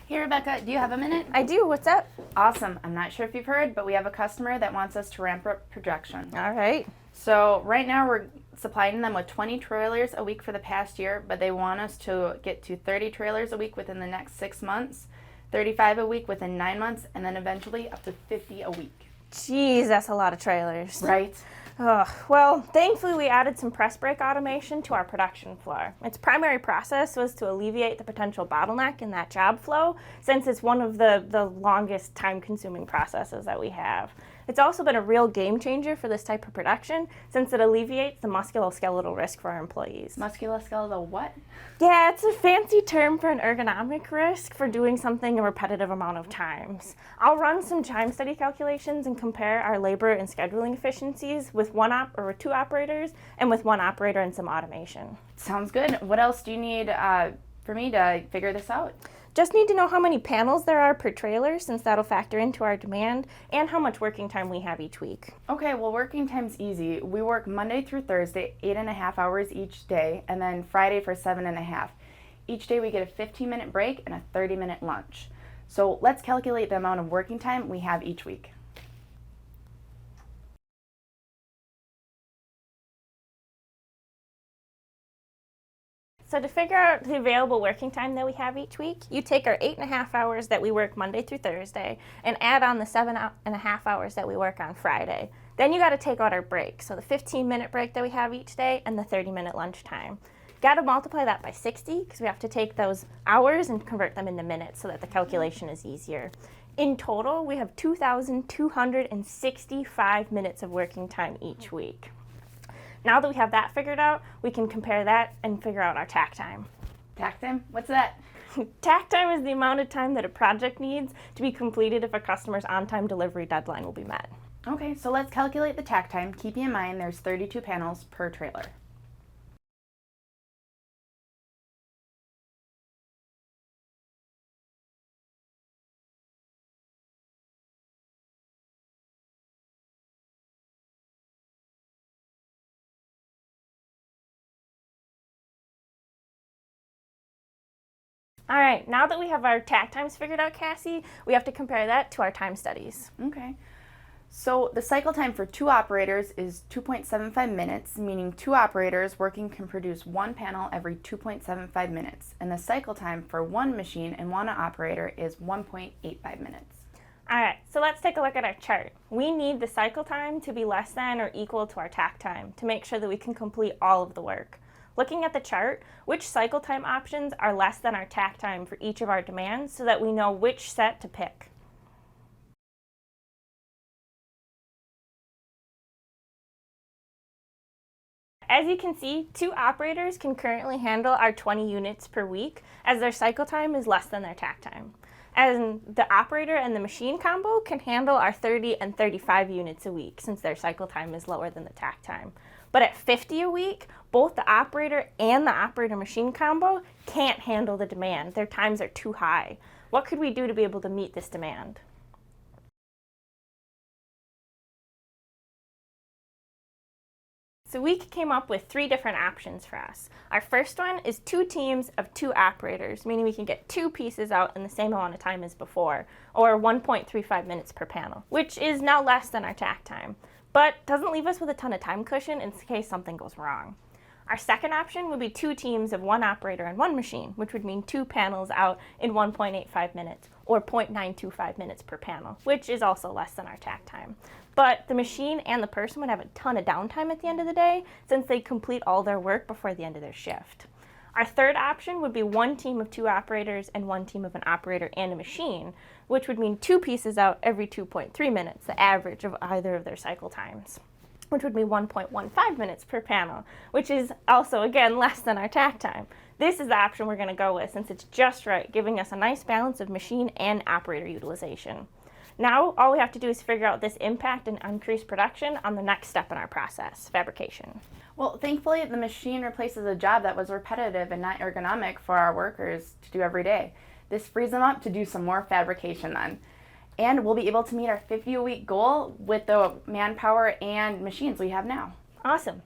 Hey Rebecca, do you have a minute? I do. What's up? Awesome. I'm not sure if you've heard, but we have a customer that wants us to ramp up production. All right. So right now we're supplying them with 20 trailers a week for the past year, but they want us to get to 30 trailers a week within the next 6 months, 35 a week within 9 months, and then eventually up to 50 a week. Jeez, that's a lot of trailers. Right? Well, thankfully we added some press brake automation to our production floor. Its primary process was to alleviate the potential bottleneck in that job flow, since it's one of the longest time-consuming processes that we have. It's also been a real game changer for this type of production, since it alleviates the musculoskeletal risk for our employees. Musculoskeletal what? Yeah, it's a fancy term for an ergonomic risk for doing something a repetitive amount of times. I'll run some time study calculations and compare our labor and scheduling efficiencies with two operators and with one operator and some automation. Sounds good. What else do you need for me to figure this out? Just need to know how many panels there are per trailer, since that'll factor into our demand, and how much working time we have each week. Okay, well, working time's easy. We work Monday through Thursday, 8.5 hours each day, and then Friday for 7.5. Each day we get a 15-minute break and a 30-minute lunch. So let's calculate the amount of working time we have each week. So to figure out the available working time that we have each week, you take our 8.5 hours that we work Monday through Thursday and add on the 7.5 hours that we work on Friday. Then you got to take out our break, so the 15-minute break that we have each day and the 30-minute lunch time. Got to multiply that by 60 because we have to take those hours and convert them into minutes so that the calculation is easier. In total, we have 2,265 minutes of working time each week. Now that we have that figured out, we can compare that and figure out our tack time. Tack time? What's that? Tack time is the amount of time that a project needs to be completed if a customer's on-time delivery deadline will be met. Okay, so let's calculate the tack time, keeping in mind there's 32 panels per trailer. All right, now that we have our tack times figured out, Cassie, we have to compare that to our time studies. Okay. So the cycle time for 2 operators is 2.75 minutes, meaning 2 operators working can produce 1 panel every 2.75 minutes. And the cycle time for 1 machine and 1 operator is 1.85 minutes. All right, so let's take a look at our chart. We need the cycle time to be less than or equal to our tack time to make sure that we can complete all of the work. Looking at the chart, which cycle time options are less than our tack time for each of our demands so that we know which set to pick. As you can see, 2 operators can currently handle our 20 units per week as their cycle time is less than their tack time. And the operator and the machine combo can handle our 30 and 35 units a week since their cycle time is lower than the tack time. But at 50 a week, both the operator and the operator machine combo can't handle the demand. Their times are too high. What could we do to be able to meet this demand? So we came up with 3 different options for us. Our first one is 2 teams of 2 operators, meaning we can get 2 pieces out in the same amount of time as before, or 1.35 minutes per panel, which is now less than our tack time, but doesn't leave us with a ton of time cushion in case something goes wrong. Our second option would be 2 teams of 1 operator and 1 machine, which would mean 2 panels out in 1.85 minutes, or 0.925 minutes per panel, which is also less than our tack time. But the machine and the person would have a ton of downtime at the end of the day since they complete all their work before the end of their shift. Our third option would be 1 team of 2 operators and 1 team of an operator and a machine, which would mean 2 pieces out every 2.3 minutes, the average of either of their cycle times, which would be 1.15 minutes per panel, which is also, again, less than our tack time. This is the option we're going to go with since it's just right, giving us a nice balance of machine and operator utilization. Now, all we have to do is figure out this impact and increase production on the next step in our process, fabrication. Well, thankfully, the machine replaces a job that was repetitive and not ergonomic for our workers to do every day. This frees them up to do some more fabrication then. And we'll be able to meet our 50-a-week goal with the manpower and machines we have now. Awesome.